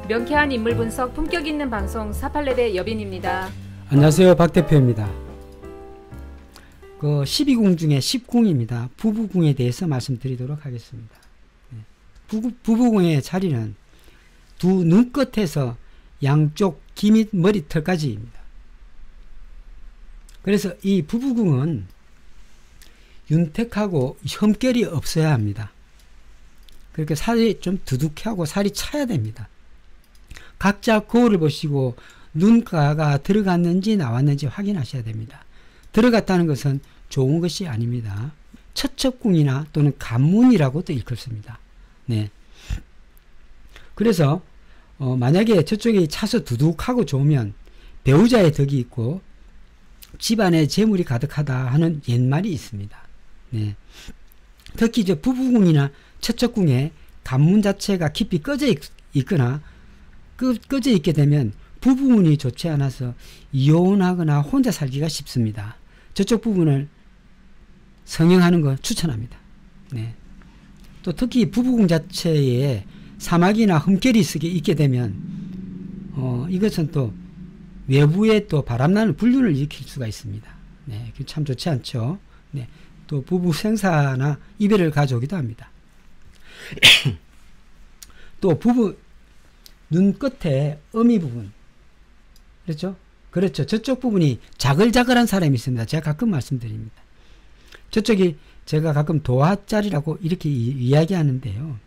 명쾌한 인물 분석 품격 있는 방송 48레벨 여빈입니다. 안녕하세요. 박 대표입니다. 12궁 중에 10궁입니다. 부부궁에 대해서 말씀드리도록 하겠습니다. 부부궁의 자리는 두 눈끝에서 양쪽 귀 및 머리털까지입니다. 그래서 이 부부궁은 윤택하고 흠결이 없어야 합니다. 그렇게 살이 좀 두둑하고 살이 차야 됩니다. 각자 거울을 보시고 눈가가 들어갔는지 나왔는지 확인하셔야 됩니다. 들어갔다는 것은 좋은 것이 아닙니다. 처첩궁이나 또는 간문이라고도 일컫습니다. 네. 그래서 만약에 저쪽이 차서 두둑하고 좋으면 배우자의 덕이 있고 집안에 재물이 가득하다 하는 옛말이 있습니다. 네. 특히 부부궁이나 처첩궁에 간문 자체가 깊이 꺼져 있거나 꺼져 있게 되면 부부운이 좋지 않아서 이혼하거나 혼자 살기가 쉽습니다. 저쪽 부분을 성형하는 거 추천합니다. 네. 또 특히 부부궁 자체에 사막이나 흠결이 있게 되면 이것은 또 외부에 또 바람나는 불륜을 일으킬 수가 있습니다. 네, 참 좋지 않죠. 네, 또 부부 생사나 이별을 가져오기도 합니다. 또 부부 눈끝에 어미 부분, 그렇죠. 저쪽 부분이 자글자글한 사람이 있습니다. 제가 가끔 말씀드립니다. 저쪽이 제가 가끔 도화자리라고 이렇게 이야기하는데요.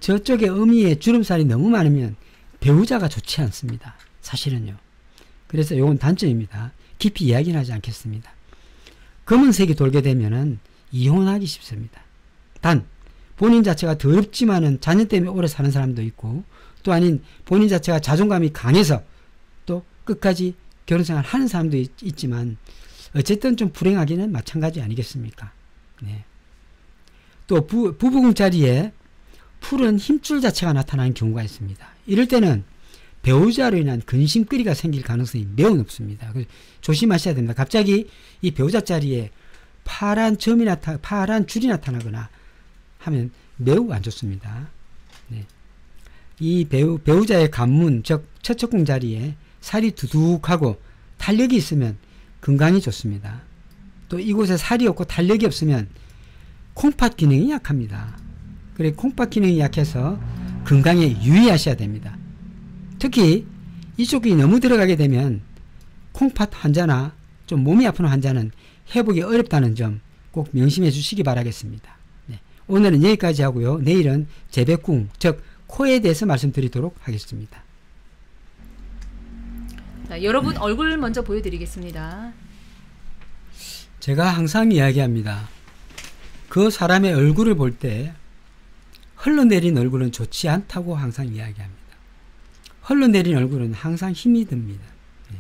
저쪽에 어미에 주름살이 너무 많으면 배우자가 좋지 않습니다. 사실은요. 그래서 이건 단점입니다. 깊이 이야기는 하지 않겠습니다. 검은색이 돌게 되면은 이혼하기 쉽습니다. 단 본인 자체가 더럽지만은 자녀 때문에 오래 사는 사람도 있고, 또 아닌 본인 자체가 자존감이 강해서 또 끝까지 결혼생활 하는 사람도 있지만 어쨌든 좀 불행하기는 마찬가지 아니겠습니까? 네. 또 부부궁 자리에 푸른 힘줄 자체가 나타나는 경우가 있습니다. 이럴 때는 배우자로 인한 근심거리가 생길 가능성이 매우 높습니다. 조심하셔야 됩니다. 갑자기 이 배우자 자리에 파란 줄이 나타나거나 하면 매우 안 좋습니다. 네. 이 배우자의 간문, 즉 처첩궁 자리에 살이 두둑하고 탄력이 있으면 건강이 좋습니다. 또 이곳에 살이 없고 탄력이 없으면 콩팥 기능이 약합니다. 그래 콩팥 기능이 약해서 건강에 유의하셔야 됩니다. 특히 이쪽이 너무 들어가게 되면 콩팥 환자나 좀 몸이 아픈 환자는 회복이 어렵다는 점 꼭 명심해 주시기 바라겠습니다. 네. 오늘은 여기까지 하고요. 내일은 재배궁, 즉 코에 대해서 말씀드리도록 하겠습니다. 자, 여러분 얼굴 먼저 보여드리겠습니다. 제가 항상 이야기합니다. 그 사람의 얼굴을 볼 때 흘러내린 얼굴은 좋지 않다고 항상 이야기합니다. 흘러내린 얼굴은 항상 힘이 듭니다. 네.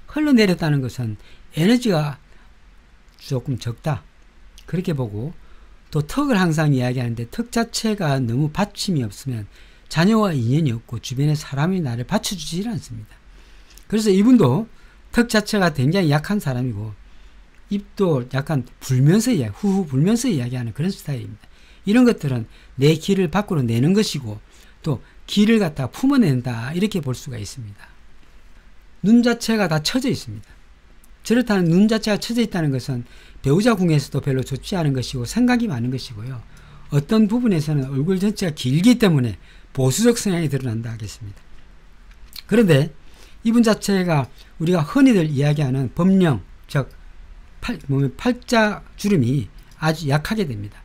흘러내렸다는 것은 에너지가 조금 적다, 그렇게 보고, 또 턱을 항상 이야기하는데 턱 자체가 너무 받침이 없으면 자녀와 인연이 없고 주변의 사람이 나를 받쳐주지 않습니다. 그래서 이분도 턱 자체가 굉장히 약한 사람이고 입도 약간 불면서 후후 불면서 이야기하는 그런 스타일입니다. 이런 것들은 내 기를 밖으로 내는 것이고 또 기를 갖다 품어낸다, 이렇게 볼 수가 있습니다. 눈 자체가 다 처져 있습니다. 저렇다는 눈 자체가 처져 있다는 것은 배우자 궁에서도 별로 좋지 않은 것이고 생각이 많은 것이고요. 어떤 부분에서는 얼굴 전체가 길기 때문에 보수적 성향이 드러난다 하겠습니다. 그런데 이분 자체가 우리가 흔히들 이야기하는 법령, 즉 팔자 주름이 아주 약하게 됩니다.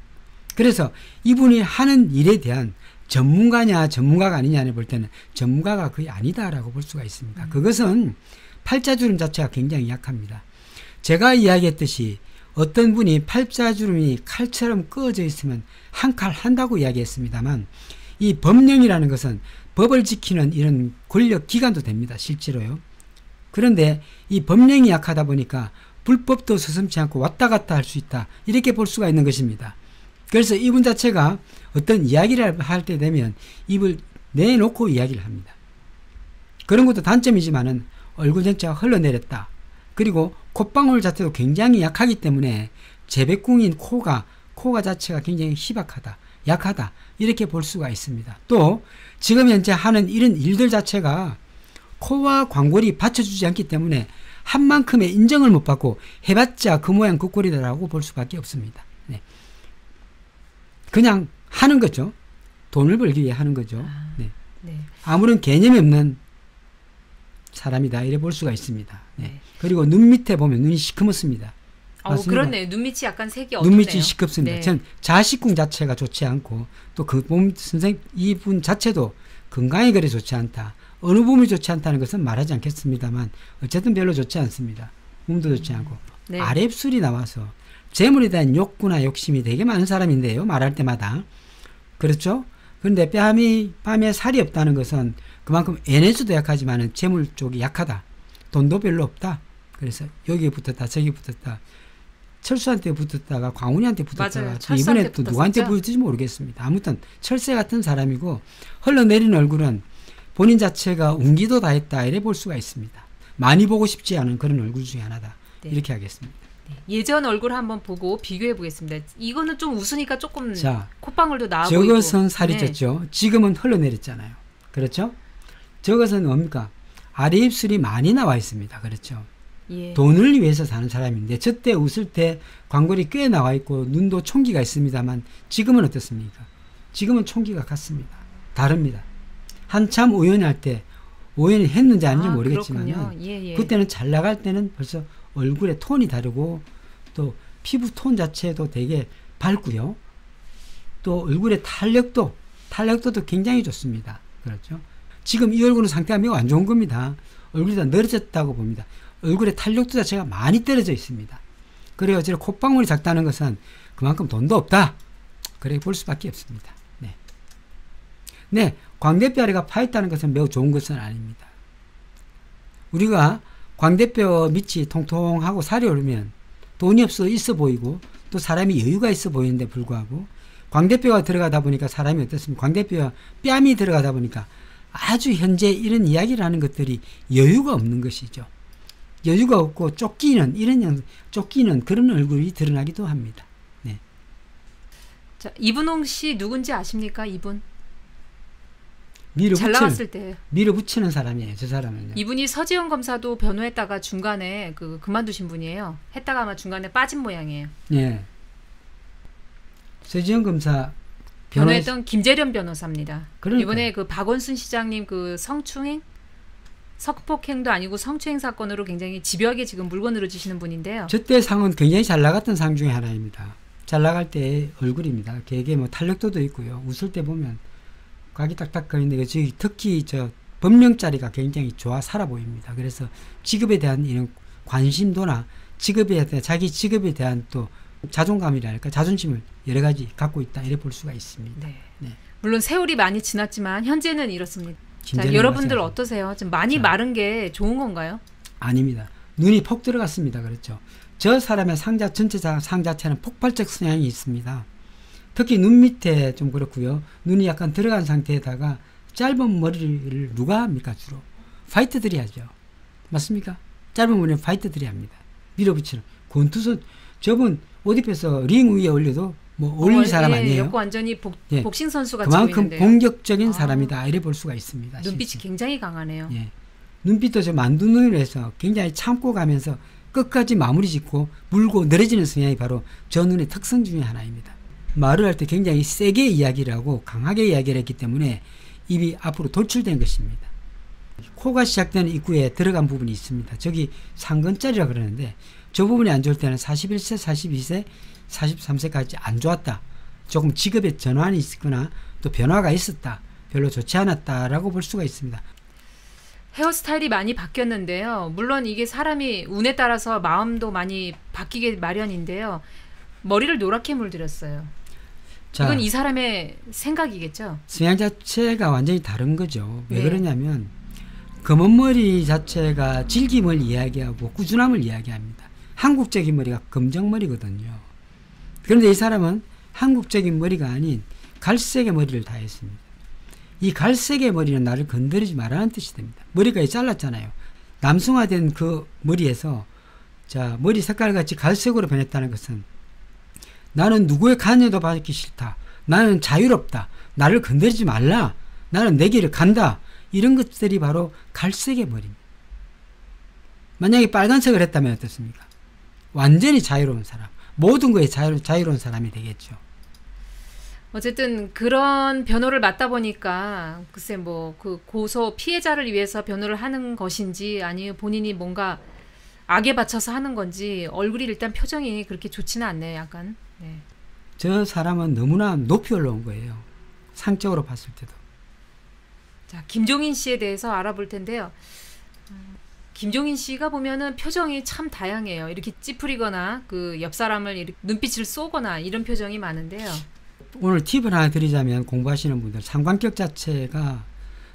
그래서 이분이 하는 일에 대한 전문가냐 전문가가 아니냐를 볼 때는 전문가가 거의 아니다라고 볼 수가 있습니다. 그것은 팔자주름 자체가 굉장히 약합니다. 제가 이야기했듯이 어떤 분이 팔자주름이 칼처럼 꺼져 있으면 한 칼 한다고 이야기했습니다만, 이 법령이라는 것은 법을 지키는 이런 권력 기관도 됩니다. 실제로요. 그런데 이 법령이 약하다 보니까 불법도 서슴지 않고 왔다 갔다 할 수 있다, 이렇게 볼 수가 있는 것입니다. 그래서 이분 자체가 어떤 이야기를 할 때 되면 입을 내놓고 이야기를 합니다. 그런 것도 단점이지만은 얼굴 전체가 흘러내렸다, 그리고 콧방울 자체도 굉장히 약하기 때문에 재배궁인 코가 자체가 굉장히 희박하다, 약하다. 이렇게 볼 수가 있습니다. 또 지금 현재 하는 이런 일들 자체가 코와 광골이 받쳐주지 않기 때문에 한 만큼의 인정을 못 받고 해봤자 그 모양 그 꼴이다라고 볼 수밖에 없습니다. 네. 그냥 하는 거죠. 돈을 벌기 위해 하는 거죠. 네. 네. 아무런 개념이 없는 사람이다 이래 볼 수가 있습니다. 네. 네. 그리고 눈 밑에 보면 눈이 시커멓습니다. 그렇네요. 눈밑이 약간 색이 어둡네요. 눈밑이 시끄럽습니다. 네. 전 자식궁 자체가 좋지 않고 또 그 선생 이분 자체도 건강에 그리 좋지 않다. 어느 부분이 좋지 않다는 것은 말하지 않겠습니다만 어쨌든 별로 좋지 않습니다. 몸도 좋지 않고 네. 아랫술이 나와서 재물에 대한 욕구나 욕심이 되게 많은 사람인데요. 말할 때마다 그렇죠. 그런데 뺨에 살이 없다는 것은 그만큼 에너지도 약하지만 재물 쪽이 약하다. 돈도 별로 없다. 그래서 여기에 붙었다 저기 붙었다. 철수한테 붙었다가 광훈이한테 붙었다가 또 이번에 또 누구한테 붙을지 모르겠습니다. 아무튼 철새 같은 사람이고 흘러내린 얼굴은 본인 자체가 운기도 다 했다 이래 볼 수가 있습니다. 많이 보고 싶지 않은 그런 얼굴 중에 하나다. 네. 이렇게 하겠습니다. 네. 예전 얼굴 한번 보고 비교해 보겠습니다. 이거는 좀 웃으니까 조금 자, 콧방울도 나와 보이고. 저것은 살이 네. 쪘죠. 지금은 흘러내렸잖아요. 그렇죠? 저것은 뭡니까? 아래 입술이 많이 나와 있습니다. 그렇죠? 예. 돈을 위해서 사는 사람인데 저때 웃을 때 광골이 꽤 나와 있고 눈도 총기가 있습니다만 지금은 어떻습니까? 지금은 총기가 같습니다. 다릅니다. 한참 우연할 때 우연히 했는지 아닌지 모르겠지만 예. 그때는 잘 나갈 때는 벌써 얼굴의 톤이 다르고 또 피부 톤 자체도 되게 밝고요. 또 얼굴의 탄력도 굉장히 좋습니다. 그렇죠? 지금 이 얼굴은 상태가 매우 안 좋은 겁니다. 얼굴이 다 늘어졌다고 봅니다. 얼굴의 탄력도 자체가 많이 떨어져 있습니다. 그래요. 저 콧방울이 작다는 것은 그만큼 돈도 없다. 그렇게 볼 수밖에 없습니다. 네. 네. 광대뼈아래가 파있다는 것은 매우 좋은 것은 아닙니다. 우리가 광대뼈 밑이 통통하고 살이 오르면 돈이 없어 있어 보이고 또 사람이 여유가 있어 보이는데 불구하고 광대뼈가 들어가다 보니까 사람이 어떻습니까? 광대뼈와 뺨이 들어가다 보니까 아주 현재 이런 이야기를 하는 것들이 여유가 없는 것이죠. 여유가 없고 쫓기는 그런 얼굴이 드러나기도 합니다. 네. 자, 이분홍 씨 누군지 아십니까? 이분? 잘 나갔을 때 밀어붙이는 사람이에요. 저 사람은요. 이분이 서지현 검사도 변호했다가 중간에 그만두신 분이에요. 했다가 아마 중간에 빠진 모양이에요. 예. 서지현 검사 변호했던 김재련 변호사입니다. 그러니까요. 이번에 그 박원순 시장님 그 성추행 석폭행도 아니고 성추행 사건으로 굉장히 집요하게 지금 물건으로 지시는 분인데요. 저때 상은 굉장히 잘 나갔던 상 중에 하나입니다. 잘 나갈 때의 얼굴입니다. 걔게 뭐 탄력도도 있고요. 웃을 때 보면 각이 딱딱 거리는데 특히 저 법령자리가 굉장히 좋아 살아 보입니다. 그래서 직업에 대한 이런 관심도나 자기 직업에 대한 또 자존감이랄까 자존심을 여러 가지 갖고 있다 이래 볼 수가 있습니다. 네. 네. 물론 세월이 많이 지났지만 현재는 이렇습니다. 자, 여러분들 여러분들 어떠세요? 좀 많이 마른 게 좋은 건가요? 아닙니다. 눈이 폭 들어갔습니다. 그렇죠. 저 사람의 전체 상 자체는 폭발적 성향이 있습니다. 특히 눈 밑에 좀 그렇고요. 눈이 약간 들어간 상태에다가 짧은 머리를 누가 합니까? 주로 파이터들이 하죠. 맞습니까? 짧은 머리는 파이터들이 합니다. 밀어붙이는 권투선 저분 옷 입혀서 링 위에 올려도 뭐 올릴 사람 아니에요. 완전히 복싱 선수 같이 그만큼 보이는데요. 공격적인 사람이다 이래 볼 수가 있습니다. 눈빛이 실제. 굉장히 강하네요. 예. 눈빛도 저 만두눈으로 해서 굉장히 참고 가면서 끝까지 마무리 짓고 물고 늘어지는 성향이 바로 저 눈의 특성 중에 하나입니다. 말을 할 때 굉장히 세게 이야기를 하고 강하게 이야기를 했기 때문에 입이 앞으로 돌출된 것입니다. 코가 시작되는 입구에 들어간 부분이 있습니다. 저기 상근짜리라 그러는데 저 부분이 안 좋을 때는 41세, 42세, 43세까지 안 좋았다. 조금 직업에 전환이 있거나 또 변화가 있었다. 별로 좋지 않았다라고 볼 수가 있습니다. 헤어스타일이 많이 바뀌었는데요. 물론 이게 사람이 운에 따라서 마음도 많이 바뀌게 마련인데요. 머리를 노랗게 물들였어요. 자, 이건 이 사람의 생각이겠죠? 성향 자체가 완전히 다른 거죠. 왜 네. 그러냐면 검은 머리 자체가 질김을 이야기하고 꾸준함을 이야기합니다. 한국적인 머리가 검정머리거든요. 그런데 이 사람은 한국적인 머리가 아닌 갈색의 머리를 다 했습니다. 이 갈색의 머리는 나를 건드리지 말라는 뜻이 됩니다. 머리까지 잘랐잖아요. 남성화된 그 머리에서 자 머리 색깔같이 갈색으로 변했다는 것은 나는 누구의 간여도 받기 싫다. 나는 자유롭다. 나를 건드리지 말라. 나는 내 길을 간다. 이런 것들이 바로 갈색의 머리입니다. 만약에 빨간색을 했다면 어떻습니까? 완전히 자유로운 사람. 모든 거에 자유로운 사람이 되겠죠. 어쨌든 그런 변호를 맡다 보니까 글쎄 뭐 그 고소 피해자를 위해서 변호를 하는 것인지 아니면 본인이 뭔가 악에 받쳐서 하는 건지 얼굴이 일단 표정이 그렇게 좋지는 않네요. 약간. 네. 저 사람은 너무나 높이 올라온 거예요. 상적으로 봤을 때도. 자, 김종인 씨에 대해서 알아볼 텐데요. 김종인 씨가 보면은 표정이 참 다양해요. 이렇게 찌푸리거나 그 옆 사람을 이렇게 눈빛을 쏘거나 이런 표정이 많은데요. 오늘 팁을 하나 드리자면 공부하시는 분들 상관격 자체가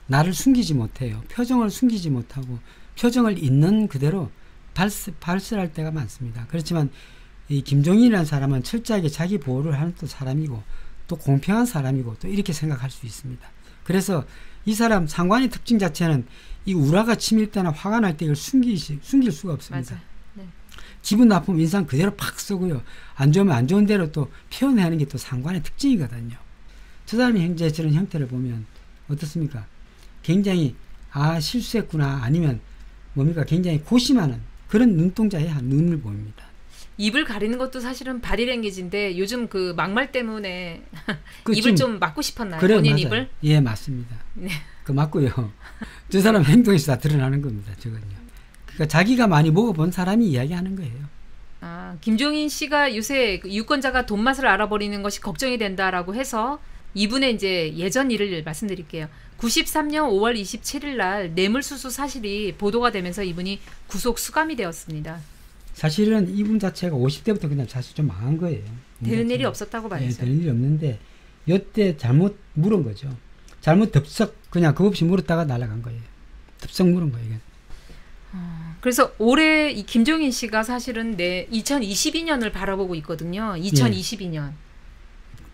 나를 숨기지 못해요. 표정을 숨기지 못하고 표정을 있는 그대로 발설할 때가 많습니다. 그렇지만 이 김종인이라는 사람은 철저하게 자기 보호를 하는 또 사람이고 또 공평한 사람이고 또 이렇게 생각할 수 있습니다. 그래서 이 사람 상관의 특징 자체는 이 우라가 치밀 때나 화가 날 때 이걸 숨길 수가 없습니다. 맞아요. 네. 기분 나쁘면 인상 그대로 팍 쓰고요. 안 좋으면 안 좋은 대로 또 표현하는 게 또 상관의 특징이거든요. 저 사람의 현재 저런 형태를 보면 어떻습니까? 굉장히 실수했구나 아니면 뭡니까? 굉장히 고심하는 그런 눈동자의 한 눈을 보입니다. 입을 가리는 것도 사실은 바디랭귀지인데 요즘 그 막말 때문에 그 입을 좀 막고 싶었나요? 그래, 본인 맞아요. 입을? 예, 맞습니다. 네. 그 맞고요. 저 사람 행동에서 다 드러나는 겁니다. 저건요. 그러니까 자기가 많이 먹어본 사람이 이야기하는 거예요. 김종인 씨가 요새 유권자가 돈 맛을 알아버리는 것이 걱정이 된다라고 해서 이분의 이제 예전 일을 말씀드릴게요. 93년 5월 27일 날 뇌물수수 사실이 보도가 되면서 이분이 구속 수감이 되었습니다. 사실은 이분 자체가 50대부터 그냥 사실 좀 망한 거예요. 되는 일이 없었다고 봐야죠. 네, 되는 일이 없는데 이때 잘못 물은 거죠. 잘못 덥석 그냥 그 없이 물었다가 날아간 거예요. 덥석 물은 거예요. 그래서 올해 이 김종인 씨가 사실은 2022년을 바라보고 있거든요. 2022년.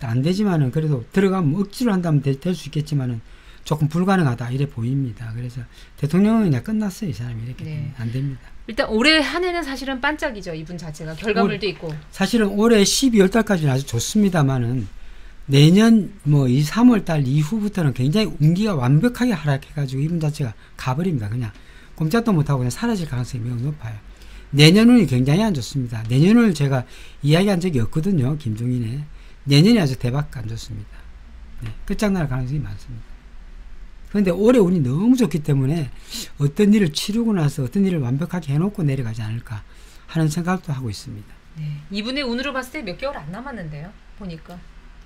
안 되지만은 그래도 들어가면 억지로 한다면 될 수 있겠지만은 조금 불가능하다 이래 보입니다. 그래서 대통령은 그냥 끝났어요. 이 사람이 이렇게 네. 안 됩니다. 일단 올해 한 해는 사실은 반짝이죠. 이분 자체가 결과물도 있고. 사실은 올해 12월 달까지는 아주 좋습니다만은 내년 뭐 이 3월 달 이후부터는 굉장히 운기가 완벽하게 하락해가지고 이분 자체가 가버립니다. 그냥 꼼짝도 못하고 그냥 사라질 가능성이 매우 높아요. 내년운이 굉장히 안 좋습니다. 내년을 제가 이야기한 적이 없거든요. 김종인의. 내년이 아주 대박 안 좋습니다. 네, 끝장날 가능성이 많습니다. 그런데 올해 운이 너무 좋기 때문에 어떤 일을 치르고 나서 어떤 일을 완벽하게 해놓고 내려가지 않을까 하는 생각도 하고 있습니다. 네, 이분의 운으로 봤을 때 몇 개월 안 남았는데요. 보니까.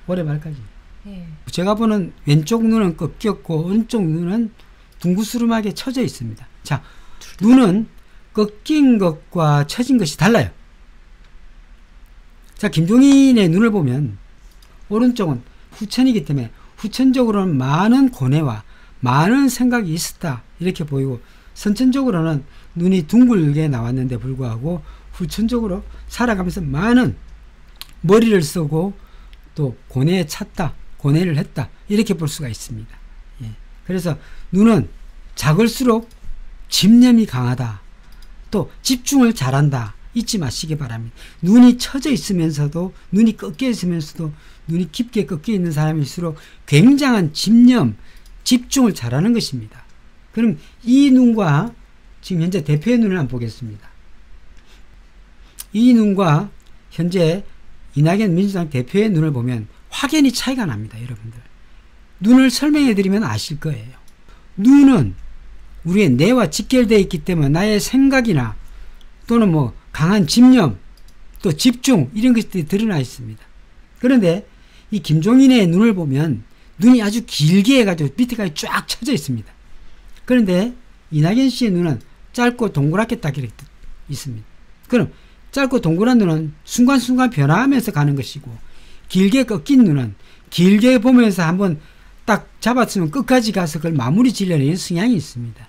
올해 말까지. 네. 제가 보는 왼쪽 눈은 꺾였고 오른쪽 눈은 둥구스름하게 처져 있습니다. 자, 눈은 꺾인 것과 처진 것이 달라요. 자, 김종인의 눈을 보면 오른쪽은 후천이기 때문에 후천적으로는 많은 고뇌와 많은 생각이 있었다 이렇게 보이고 선천적으로는 눈이 둥글게 나왔는데 불구하고 후천적으로 살아가면서 많은 머리를 쓰고 또 고뇌에 찼다, 고뇌를 했다 이렇게 볼 수가 있습니다. 예. 그래서 눈은 작을수록 집념이 강하다, 또 집중을 잘한다 잊지 마시기 바랍니다. 눈이 처져 있으면서도 눈이 꺾여 있으면서도 눈이 깊게 꺾여 있는 사람일수록 굉장한 집념, 집중을 잘하는 것입니다. 그럼 이 눈과 지금 현재 대표의 눈을 한번 보겠습니다. 이 눈과 현재 이낙연 민주당 대표의 눈을 보면 확연히 차이가 납니다. 여러분들. 눈을 설명해 드리면 아실 거예요. 눈은 우리의 뇌와 직결되어 있기 때문에 나의 생각이나 또는 뭐 강한 집념, 또 집중 이런 것들이 드러나 있습니다. 그런데 이 김종인의 눈을 보면 눈이 아주 길게 해가지고 밑에까지 쫙 쳐져 있습니다. 그런데 이낙연 씨의 눈은 짧고 동그랗게 딱 이렇게 있습니다. 그럼 짧고 동그란 눈은 순간순간 변화하면서 가는 것이고 길게 꺾인 눈은 길게 보면서 한번 딱 잡았으면 끝까지 가서 그걸 마무리 지려내는 성향이 있습니다.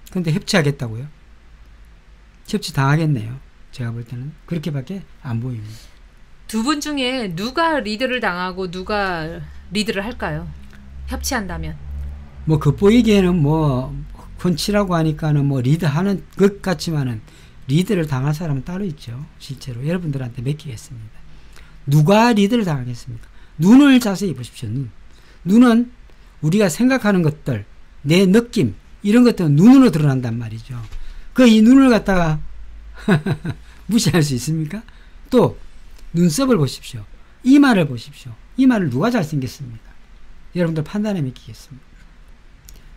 그런데 협치하겠다고요? 협치 당하겠네요. 제가 볼 때는 그렇게밖에 안 보입니다. 두 분 중에 누가 리드를 당하고 누가 리드를 할까요? 협치한다면. 뭐 겉보이기에는 뭐 펀치라고 하니까는 뭐 리드하는 것 같지만은 리드를 당할 사람은 따로 있죠. 실제로 여러분들한테 맡기겠습니다. 누가 리드를 당하겠습니까? 눈을 자세히 보십시오. 눈은 우리가 생각하는 것들, 내 느낌, 이런 것들은 눈으로 드러난단 말이죠. 이 눈을 갖다가 무시할 수 있습니까? 또 눈썹을 보십시오. 이마를 보십시오. 이마를 누가 잘생겼습니까? 여러분들 판단에 맡기겠습니다.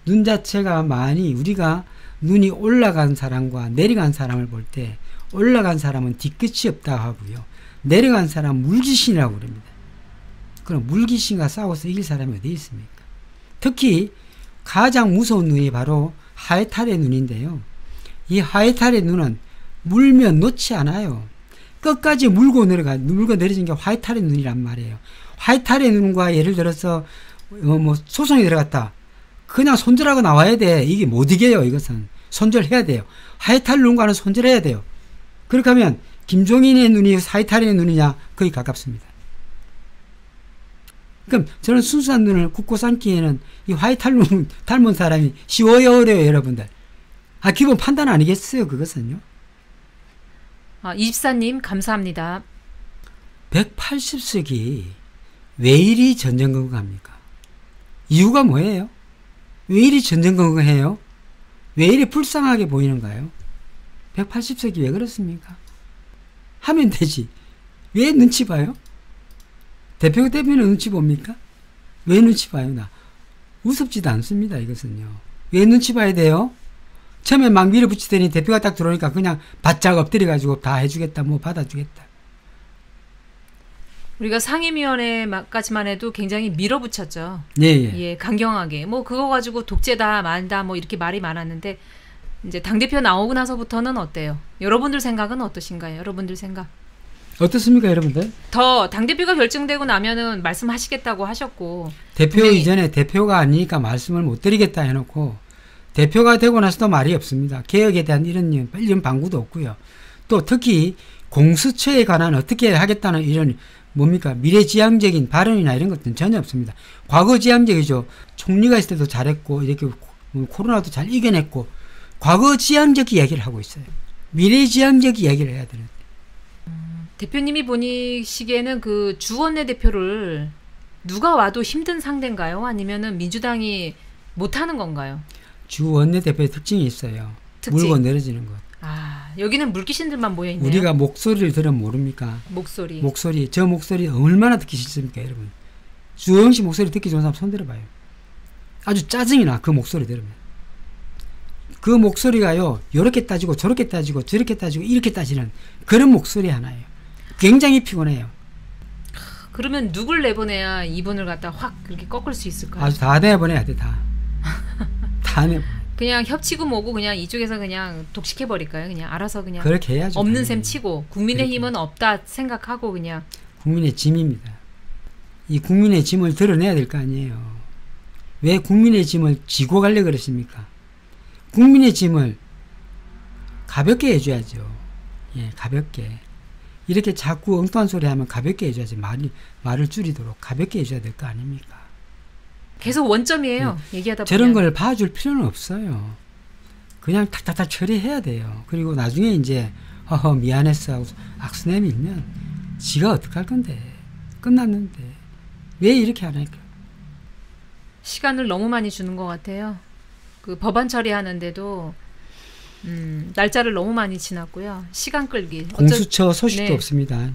눈 자체가 많이 우리가 눈이 올라간 사람과 내려간 사람을 볼 때 올라간 사람은 뒤끝이 없다고 하고요. 내려간 사람은 물귀신이라고 그럽니다. 그럼 물귀신과 싸워서 이길 사람이 어디 있습니까? 특히 가장 무서운 눈이 바로 하에탈의 눈인데요. 이 하에탈의 눈은 물면 놓지 않아요. 끝까지 물고 내려진 게 하에탈의 눈이란 말이에요. 하에탈의 눈과 예를 들어서 소송이 들어갔다. 그냥 손절하고 나와야 돼. 이게 못 이겨요. 이것은 손절해야 돼요. 하에탈 눈과는 손절해야 돼요. 그렇게 하면 김종인의 눈이 하에탈의 눈이냐? 거의 가깝습니다. 그럼 저는 순수한 눈을 굽고 삼기에는 이 하에탈 눈 닮은 사람이 쉬워요, 어려워요, 여러분들? 기본 판단 아니겠어요, 그것은요? 24님 감사합니다. 180석이 왜 이리 전전긍긍합니까? 이유가 뭐예요? 왜 이리 전전긍긍해요? 왜 이리 불쌍하게 보이는가요? 180석이 왜 그렇습니까? 하면 되지. 왜 눈치 봐요? 대표는 눈치 봅니까? 왜 눈치 봐요? 나 우습지도 않습니다. 이것은요. 왜 눈치 봐야 돼요? 처음에 막 밀어붙이더니 대표가 딱 들어오니까 그냥 바짝 엎드려가지고 다 해주겠다, 받아주겠다. 우리가 상임위원회까지만 해도 굉장히 밀어붙였죠. 예. 강경하게. 그거 가지고 독재다, 말다, 이렇게 말이 많았는데, 이제 당대표 나오고 나서부터는 어때요? 여러분들 생각은 어떠신가요? 여러분들 생각. 어떻습니까, 여러분들? 더 당대표가 결정되고 나면은 말씀하시겠다고 하셨고. 대표 이전에 대표가 아니니까 말씀을 못 드리겠다 해놓고, 대표가 되고 나서도 말이 없습니다. 개혁에 대한 이런 방구도 없고요. 또 특히 공수처에 관한 어떻게 하겠다는 이런 미래지향적인 발언이나 이런 것들은 전혀 없습니다. 과거지향적이죠. 총리가 있을 때도 잘했고 이렇게 코로나도 잘 이겨냈고 과거지향적 이야기를 하고 있어요. 미래지향적 이야기를 해야 되는데. 대표님이 보시기에는 그 주원내 대표를 누가 와도 힘든 상대인가요? 아니면은 민주당이 못하는 건가요? 주 원내대표의 특징이 있어요. 물고 내려지는 것. 여기는 물귀신들만 모여있네요. 우리가 목소리를 들으면 모릅니까? 목소리. 저 목소리 얼마나 듣기 싫습니까, 여러분? 주영씨 목소리 듣기 좋은 사람 손 들어봐요. 아주 짜증이 나, 그 목소리 들으면. 그 목소리가요, 요렇게 따지고 저렇게 따지고 저렇게 따지고 이렇게 따지는 그런 목소리 하나예요. 굉장히 피곤해요. 그러면 누굴 내보내야 이분을 갖다 확 그렇게 꺾을 수 있을까요? 아주 다 내보내야 돼, 다. 다 그냥 협치고 뭐고 그냥 이쪽에서 그냥 독식해버릴까요? 그냥 알아서 그냥 그렇게 해야죠. 없는 당연히. 셈 치고 국민의힘은 없다 생각하고 그냥 국민의 짐입니다. 이 국민의 짐을 드러내야 될 거 아니에요. 왜 국민의 짐을 지고 가려고 그러십니까? 국민의 짐을 가볍게 해줘야죠. 예, 가볍게. 이렇게 자꾸 엉뚱한 소리 하면 가볍게 해줘야지. 말을 줄이도록 가볍게 해줘야 될 거 아닙니까? 계속 원점이에요. 얘기하다 보면. 저런 걸 봐줄 필요는 없어요. 그냥 탁탁탁 처리해야 돼요. 그리고 나중에 이제 미안했어 하고 악수 내밀면 지가 어떡할 건데. 끝났는데. 왜 이렇게 안 할까? 시간을 너무 많이 주는 것 같아요. 그 법안 처리하는데도 날짜를 너무 많이 지났고요. 시간 끌기. 공수처 소식도 없습니다.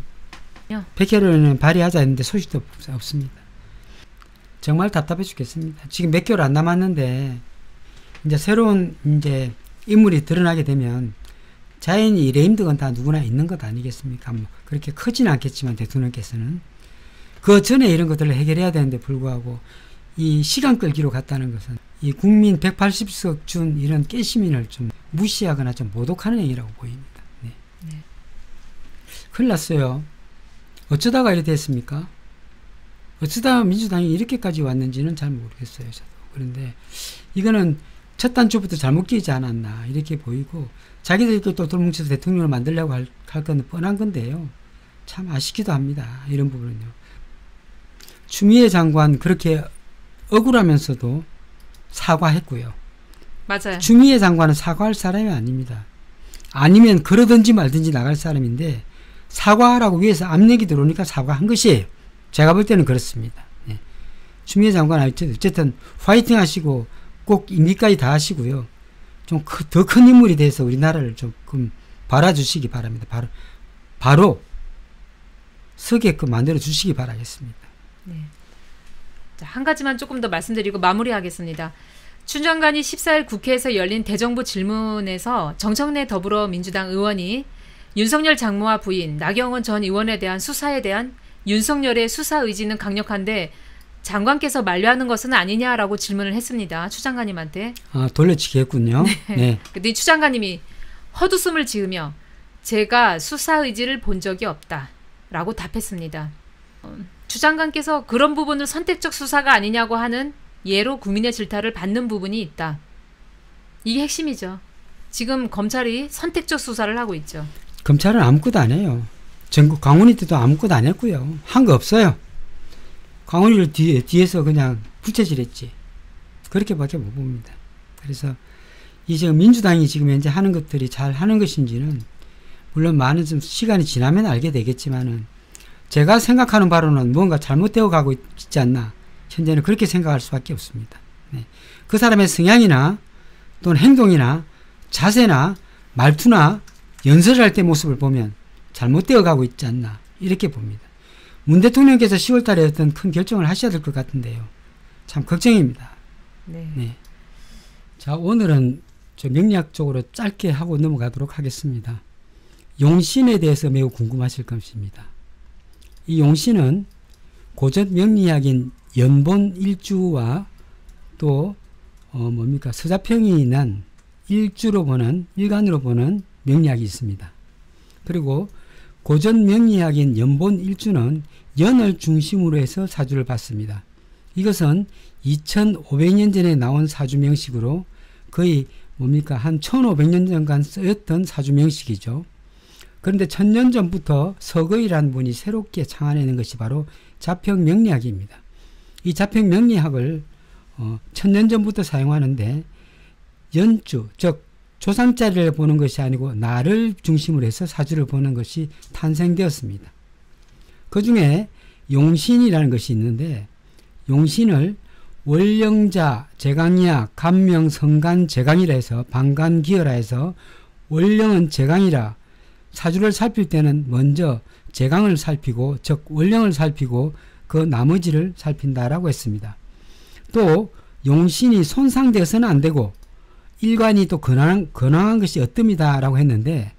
백혈원은 발의하자 했는데 소식도 없습니다. 정말 답답해 죽겠습니다. 지금 몇 개월 안 남았는데 이제 새로운 이제 인물이 드러나게 되면 자연히 레임덕은 다 누구나 있는 것 아니겠습니까? 그렇게 크지는 않겠지만 대통령께서는 그 전에 이런 것들을 해결해야 되는데 불구하고 이 시간 끌기로 갔다는 것은 이 국민 180석 준 이런 깨시민을 좀 무시하거나 좀 모독하는 행위라고 보입니다. 네. 큰일 났어요. 어쩌다가 이렇게 됐습니까? 어쩌다 민주당이 이렇게까지 왔는지는 잘 모르겠어요. 저도. 그런데 이거는 첫 단추부터 잘못 끼지 않았나 이렇게 보이고 자기들끼리 또 돌뭉쳐서 대통령을 만들려고 할 건 뻔한 건데요. 참 아쉽기도 합니다. 이런 부분은요. 추미애 장관 그렇게 억울하면서도 사과했고요. 맞아요. 추미애 장관은 사과할 사람이 아닙니다. 아니면 그러든지 말든지 나갈 사람인데 사과하라고 위에서 압력이 들어오니까 사과한 것이에요. 제가 볼 때는 그렇습니다. 예. 추미애 장관 어쨌든 화이팅 하시고 꼭 임기까지 다 하시고요. 좀 더 큰 인물이 돼서 우리나라를 조금 바라주시기 바랍니다. 바로 서게끔 만들어 주시기 바라겠습니다. 네. 자, 한 가지만 조금 더 말씀드리고 마무리하겠습니다. 추 장관이 14일 국회에서 열린 대정부 질문에서 정청래 더불어민주당 의원이 윤석열 장모와 부인 나경원 전 의원에 대한 수사에 대한 윤석열의 수사 의지는 강력한데 장관께서 만류하는 것은 아니냐라고 질문을 했습니다. 추 장관님한테. 아, 돌려치기 했군요. 네. 네. 근데 추 장관님이 헛웃음을 지으며 제가 수사 의지를 본 적이 없다라고 답했습니다. 추 장관께서 그런 부분을 선택적 수사가 아니냐고 하는 예로 국민의 질타를 받는 부분이 있다. 이게 핵심이죠. 지금 검찰이 선택적 수사를 하고 있죠. 검찰은 아무것도 안 해요. 전국 강훈이 때도 아무것도 안 했고요. 한 거 없어요. 강훈이를 뒤에서 그냥 부채질했지. 그렇게밖에 못 봅니다. 그래서 이 지금 민주당이 지금 현재 하는 것들이 잘 하는 것인지는 물론 많은 좀 시간이 지나면 알게 되겠지만은 제가 생각하는 바로는 뭔가 잘못되어 가고 있지 않나. 현재는 그렇게 생각할 수밖에 없습니다. 네. 그 사람의 성향이나 또는 행동이나 자세나 말투나 연설을 할 때 모습을 보면 잘못되어 가고 있지 않나 이렇게 봅니다. 문 대통령께서 10월 달에 어떤 큰 결정을 하셔야 될 것 같은데요. 참 걱정입니다. 네. 네. 자, 오늘은 저 명리학적으로 짧게 하고 넘어가도록 하겠습니다. 용신에 대해서 매우 궁금하실 것입니다. 이 용신은 고전 명리학인 연본 일주와 또 서자평이 난 일간으로 보는 명리학이 있습니다. 그리고 고전 명리학인 연본 일주는 연을 중심으로 해서 사주를 봤습니다. 이것은 2500년 전에 나온 사주 명식으로 거의 한 1500년 전간 쓰였던 사주 명식이죠. 그런데 1000년 전부터 서거이라는 분이 새롭게 창안해낸 것이 바로 자평 명리학입니다. 이 자평 명리학을 1000년 전부터 사용하는데 연주, 즉 조상자리를 보는 것이 아니고 나를 중심으로 해서 사주를 보는 것이 탄생되었습니다. 그 중에 용신이라는 것이 있는데 용신을 월령자, 제강이야, 간명, 성간, 제강이라 해서 방간기어라 해서 월령은 제강이라 사주를 살필 때는 먼저 제강을 살피고 즉 월령을 살피고 그 나머지를 살핀다라고 했습니다. 또 용신이 손상되어서는 안 되고 일관이 또 근황한 것이 어뜸이다라고 했는데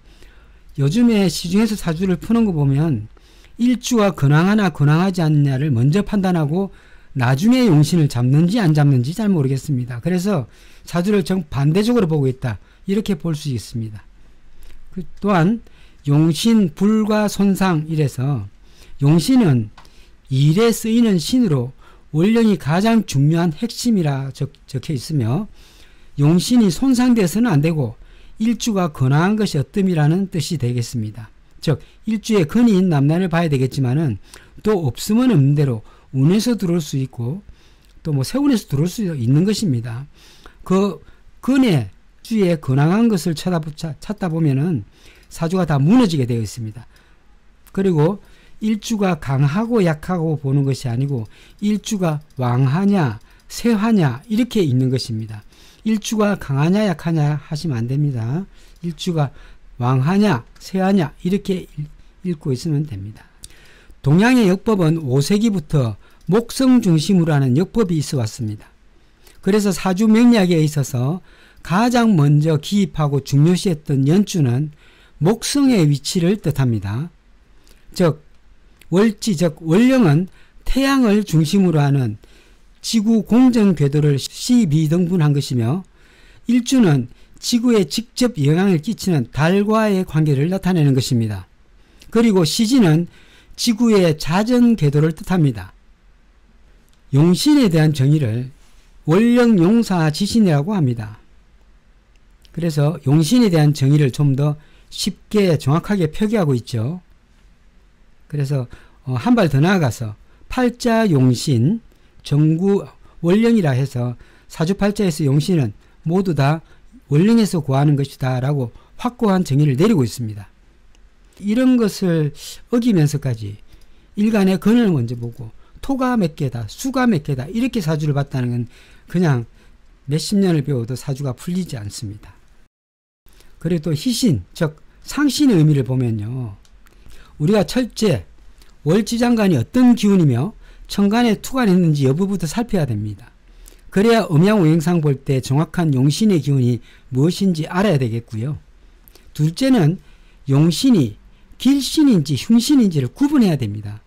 요즘에 시중에서 사주를 푸는 거 보면 일주가 근황하나 근황하지 않느냐를 먼저 판단하고 나중에 용신을 잡는지 안 잡는지 잘 모르겠습니다. 그래서 사주를 정반대적으로 보고 있다. 이렇게 볼 수 있습니다. 또한 용신, 불과 손상 이래서 용신은 일에 쓰이는 신으로 월령이 가장 중요한 핵심이라 적혀 있으며 용신이 손상되어서는 안 되고 일주가 근황한 것이 어뜸이라는 뜻이 되겠습니다. 즉 일주에 근인 남난을 봐야 되겠지만은 또 없으면 없는 대로 운에서 들어올 수 있고 또 세운에서 들어올 수 있는 것입니다. 그 근의 주에 근황한 것을 찾다 보면은 사주가 다 무너지게 되어 있습니다. 그리고 일주가 강하고 약하고 보는 것이 아니고 일주가 왕하냐 쇠하냐 이렇게 있는 것입니다. 일주가 강하냐 약하냐 하시면 안 됩니다. 일주가 왕하냐 쇠하냐 이렇게 읽고 있으면 됩니다. 동양의 역법은 5세기부터 목성 중심으로 하는 역법이 있어 왔습니다. 그래서 사주 명리학에 있어서 가장 먼저 기입하고 중요시했던 연주는 목성의 위치를 뜻합니다. 즉 월지 즉 월령은 태양을 중심으로 하는 지구 공정 궤도를 12등분한 것이며 일주는 지구에 직접 영향을 끼치는 달과의 관계를 나타내는 것입니다. 그리고 시진은 지구의 자전 궤도를 뜻합니다. 용신에 대한 정의를 월령 용사 지신이라고 합니다. 그래서 용신에 대한 정의를 좀 더 쉽게 정확하게 표기하고 있죠. 그래서 한 발 더 나아가서 팔자 용신 정구 월령이라 해서 사주팔자에서 용신은 모두 다 월령에서 구하는 것이다 라고 확고한 정의를 내리고 있습니다. 이런 것을 어기면서까지 일간의 근을 먼저 보고 토가 몇 개다, 수가 몇 개다 이렇게 사주를 봤다는 건 그냥 몇십 년을 배워도 사주가 풀리지 않습니다. 그리고 또 희신, 즉 상신의 의미를 보면요. 우리가 철제, 월지장간이 어떤 기운이며 천간에 투가 있는지 여부부터 살펴야 됩니다. 그래야 음양오행상 볼 때 정확한 용신의 기운이 무엇인지 알아야 되겠고요. 둘째는 용신이 길신인지 흉신인지를 구분해야 됩니다.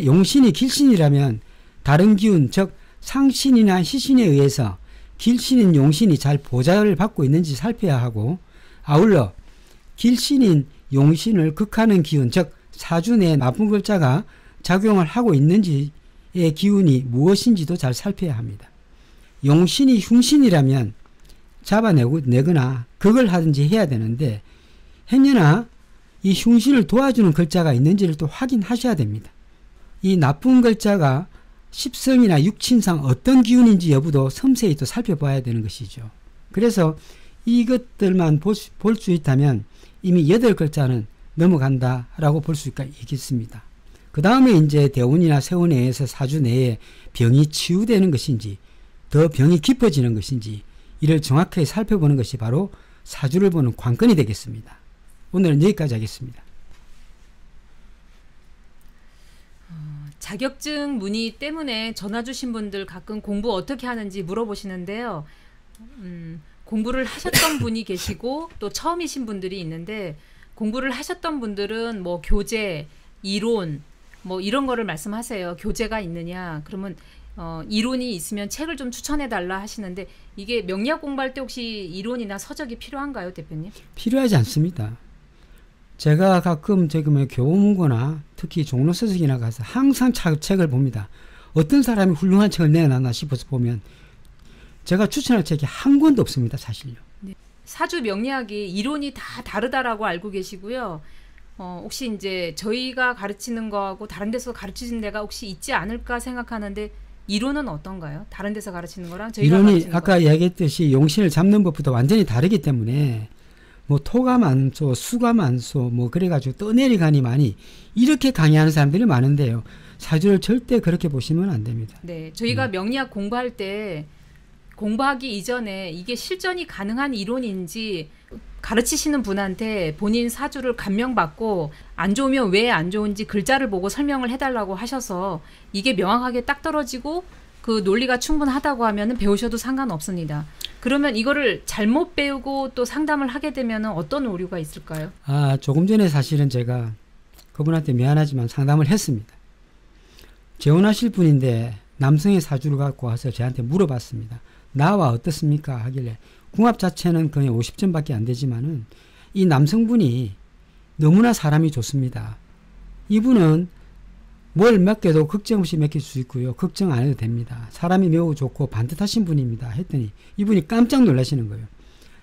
용신이 길신이라면 다른 기운, 즉 상신이나 희신에 의해서 길신인 용신이 잘 보좌를 받고 있는지 살펴야 하고, 아울러 길신인 용신을 극하는 기운, 즉 사주 내에 나쁜 글자가 작용을 하고 있는지의 기운이 무엇인지도 잘 살펴야 합니다. 용신이 흉신이라면 잡아내거나 극을 하든지 해야 되는데 행여나 이 흉신을 도와주는 글자가 있는지를 또 확인하셔야 됩니다. 이 나쁜 글자가 십성이나 육친상 어떤 기운인지 여부도 섬세히 또 살펴봐야 되는 것이죠. 그래서 이것들만 볼 수 있다면 이미 8글자는 넘어간다라고 볼 수가 있겠습니다. 그 다음에 이제 대운이나 세운에 의해서 사주 내에 병이 치유되는 것인지 더 병이 깊어지는 것인지 이를 정확하게 살펴보는 것이 바로 사주를 보는 관건이 되겠습니다. 오늘은 여기까지 하겠습니다. 자격증 문의 때문에 전화 주신 분들 가끔 공부 어떻게 하는지 물어보시는데요. 공부를 하셨던 분이 계시고 또 처음이신 분들이 있는데, 공부를 하셨던 분들은 뭐 교재, 이론 뭐 이런 거를 말씀하세요. 교재가 있느냐? 그러면 이론이 있으면 책을 좀 추천해 달라 하시는데, 이게 명리학 공부할 때 혹시 이론이나 서적이 필요한가요, 대표님? 필요하지 않습니다. 제가 가끔 교문고나 특히 종로서적이나 가서 항상 책을 봅니다. 어떤 사람이 훌륭한 책을 내놨나 싶어서 보면 제가 추천할 책이 한 권도 없습니다, 사실요. 네. 사주 명리학이 이론이 다 다르다라고 알고 계시고요. 혹시 이제 저희가 가르치는 거하고 다른 데서 가르치는 데가 혹시 있지 않을까 생각하는데, 이론은 어떤가요? 다른 데서 가르치는 거랑 저희가 이론이 가르치는 아까 이야기했듯이 용신을 잡는 법부터 완전히 다르기 때문에 뭐 토가 많소, 수가 많소, 뭐 그래가지고 떠내리가니 많이 이렇게 강의하는 사람들이 많은데요. 사주를 절대 그렇게 보시면 안 됩니다. 네, 저희가 명리학 공부할 때 공부하기 이전에 이게 실전이 가능한 이론인지 가르치시는 분한테 본인 사주를 감명받고 안 좋으면 왜 안 좋은지 글자를 보고 설명을 해달라고 하셔서 이게 명확하게 딱 떨어지고 그 논리가 충분하다고 하면 배우셔도 상관없습니다. 그러면 이거를 잘못 배우고 또 상담을 하게 되면 어떤 오류가 있을까요? 조금 전에 사실은 제가 그분한테 미안하지만 상담을 했습니다. 재혼하실 분인데 남성의 사주를 갖고 와서 저한테 물어봤습니다. 나와 어떻습니까? 하길래 궁합 자체는 그냥 50점밖에 안 되지만은 이 남성분이 너무나 사람이 좋습니다. 이분은 뭘 맡겨도 걱정 없이 맡길 수 있고요. 걱정 안 해도 됩니다. 사람이 매우 좋고 반듯하신 분입니다. 했더니 이분이 깜짝 놀라시는 거예요.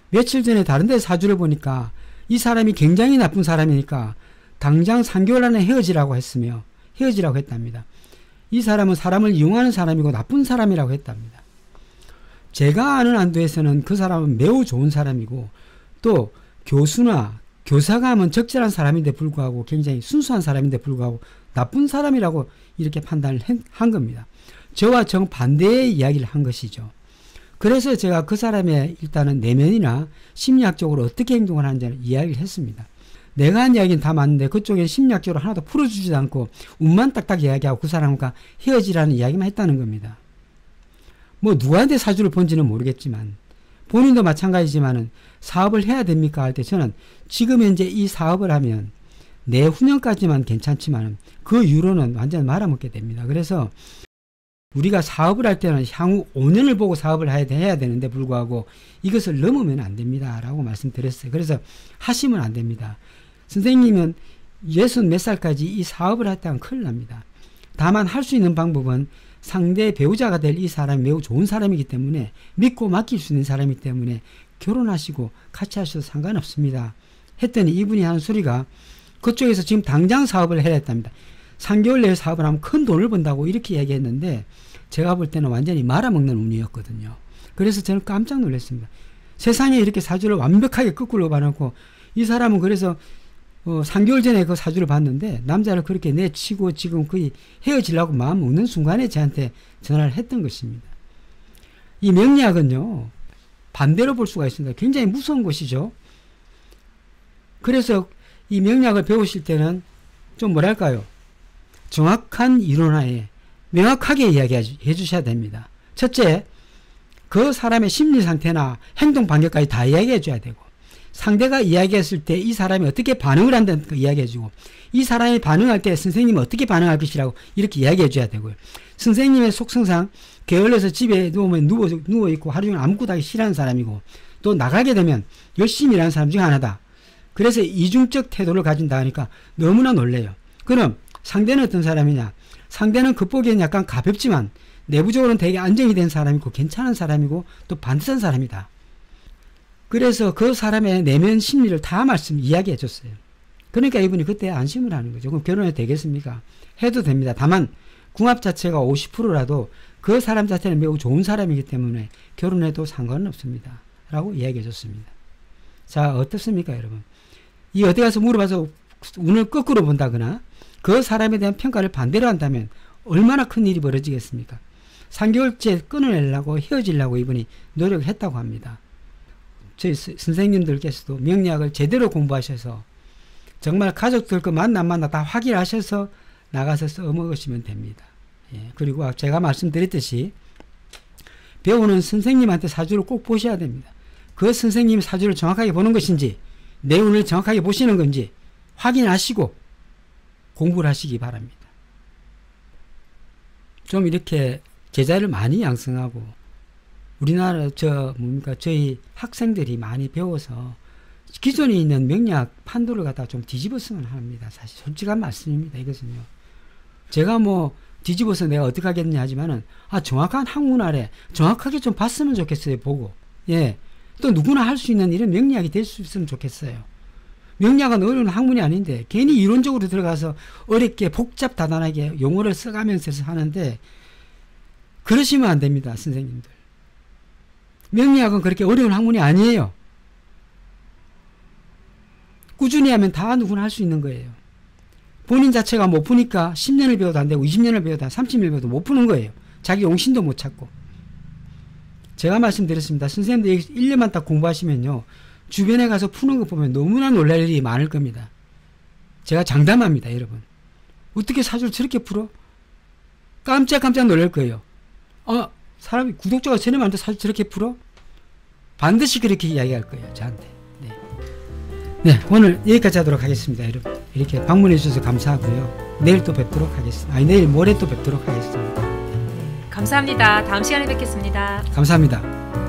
며칠 전에 다른 데 사주를 보니까 이 사람이 굉장히 나쁜 사람이니까 당장 3개월 안에 헤어지라고 했답니다. 이 사람은 사람을 이용하는 사람이고 나쁜 사람이라고 했답니다. 제가 아는 안도에서는 그 사람은 매우 좋은 사람이고 또 교수나 교사가 하면 적절한 사람인데 불구하고 굉장히 순수한 사람인데 불구하고 나쁜 사람이라고 이렇게 판단을 한 겁니다. 저와 정반대의 이야기를 한 것이죠. 그래서 제가 그 사람의 일단은 내면이나 심리학적으로 어떻게 행동을 하는지를 이야기를 했습니다. 내가 한 이야기는 다 맞는데 그쪽에 심리학적으로 하나도 풀어주지도 않고 운만 딱딱 이야기하고 그 사람과 헤어지라는 이야기만 했다는 겁니다. 뭐 누구한테 사주를 본지는 모르겠지만 본인도 마찬가지지만은 사업을 해야 됩니까? 할 때 저는 지금 현재 이 사업을 하면 내후년까지만 괜찮지만 그 이후로는 완전 말아먹게 됩니다. 그래서 우리가 사업을 할 때는 향후 5년을 보고 사업을 해야 되는데 불구하고 이것을 넘으면 안 됩니다. 라고 말씀드렸어요. 그래서 하시면 안 됩니다. 선생님은 60 몇 살까지 이 사업을 했다면 큰일 납니다. 다만 할 수 있는 방법은 상대 배우자가 될 이 사람이 매우 좋은 사람이기 때문에 믿고 맡길 수 있는 사람이기 때문에 결혼하시고 같이 하셔도 상관없습니다. 했더니 이분이 하는 소리가 그쪽에서 지금 당장 사업을 해야 했답니다. 3개월 내에 사업을 하면 큰 돈을 번다고 이렇게 얘기했는데 제가 볼 때는 완전히 말아먹는 운이었거든요. 그래서 저는 깜짝 놀랐습니다. 세상에 이렇게 사주를 완벽하게 거꾸로 봐놓고 이 사람은 그래서 3개월 전에 그 사주를 봤는데 남자를 그렇게 내치고 지금 거의 헤어지려고 마음 먹는 순간에 저한테 전화를 했던 것입니다. 이 명리학은요, 반대로 볼 수가 있습니다. 굉장히 무서운 것이죠. 그래서 이 명리학을 배우실 때는 좀 뭐랄까요, 정확한 이론하에 명확하게 이야기해 주셔야 됩니다. 첫째, 그 사람의 심리 상태나 행동 반경까지 다 이야기해 줘야 되고, 상대가 이야기했을 때 이 사람이 어떻게 반응을 한다는 거 이야기해 주고, 이 사람이 반응할 때 선생님은 어떻게 반응할 것이라고 이렇게 이야기해 줘야 되고요. 선생님의 속성상 게을러서 집에 누우면 누워있고 하루 종일 아무것도 하기 싫어하는 사람이고, 또 나가게 되면 열심히 일하는 사람 중에 하나다. 그래서 이중적 태도를 가진다 하니까 너무나 놀래요. 그럼 상대는 어떤 사람이냐? 상대는 겉보기에는 약간 가볍지만 내부적으로는 되게 안정이 된 사람이고 괜찮은 사람이고 또 반듯한 사람이다. 그래서 그 사람의 내면 심리를 다 이야기해 줬어요. 그러니까 이분이 그때 안심을 하는 거죠. 그럼 결혼해도 되겠습니까? 해도 됩니다. 다만 궁합 자체가 50%라도 그 사람 자체는 매우 좋은 사람이기 때문에 결혼해도 상관은 없습니다. 라고 이야기해 줬습니다. 자, 어떻습니까, 여러분? 이 어디 가서 물어봐서 운을 거꾸로 본다거나 그 사람에 대한 평가를 반대로 한다면 얼마나 큰 일이 벌어지겠습니까? 3개월째 끊어내려고 헤어지려고 이분이 노력을 했다고 합니다. 저희 선생님들께서도 명리학을 제대로 공부하셔서 정말 가족들 그 만나 다 확인하셔서 나가서 써먹으시면 됩니다. 예, 그리고 제가 말씀드렸듯이 배우는 선생님한테 사주를 꼭 보셔야 됩니다. 그 선생님이 사주를 정확하게 보는 것인지 내 운을 정확하게 보시는 건지 확인하시고 공부를 하시기 바랍니다. 좀 이렇게 제자를 많이 양성하고 우리나라 저희 학생들이 많이 배워서 기존에 있는 명리학 판도를 갖다가 좀 뒤집었으면 합니다. 사실 솔직한 말씀입니다. 이것은요. 제가 뭐 뒤집어서 내가 어떻게 하겠냐 하지만은 정확한 학문 아래 정확하게 좀 봤으면 좋겠어요. 보고. 예. 또 누구나 할 수 있는 이런 명리학이 될 수 있으면 좋겠어요. 명리학은 어려운 학문이 아닌데 괜히 이론적으로 들어가서 어렵게 복잡다단하게 용어를 써가면서 하는데 그러시면 안 됩니다. 선생님들. 명리학은 그렇게 어려운 학문이 아니에요. 꾸준히 하면 다 누구나 할 수 있는 거예요. 본인 자체가 못 푸니까 10년을 배워도 안 되고 20년을 배워도 30년을 배워도 못 푸는 거예요. 자기 용신도 못 찾고. 제가 말씀드렸습니다. 선생님들 1년만 딱 공부하시면요. 주변에 가서 푸는 거 보면 너무나 놀랄 일이 많을 겁니다. 제가 장담합니다. 여러분. 어떻게 사주를 저렇게 풀어? 깜짝깜짝 놀랄 거예요. 사람이 구독자가 저놈한테 사주 저렇게 풀어? 반드시 그렇게 이야기할 거예요. 저한테. 네, 오늘 여기까지 하도록 하겠습니다. 여러분. 이렇게 방문해 주셔서 감사하고요. 내일 또 뵙도록 하겠습니다. 내일 모레 또 뵙도록 하겠습니다. 감사합니다. 다음 시간에 뵙겠습니다. 감사합니다.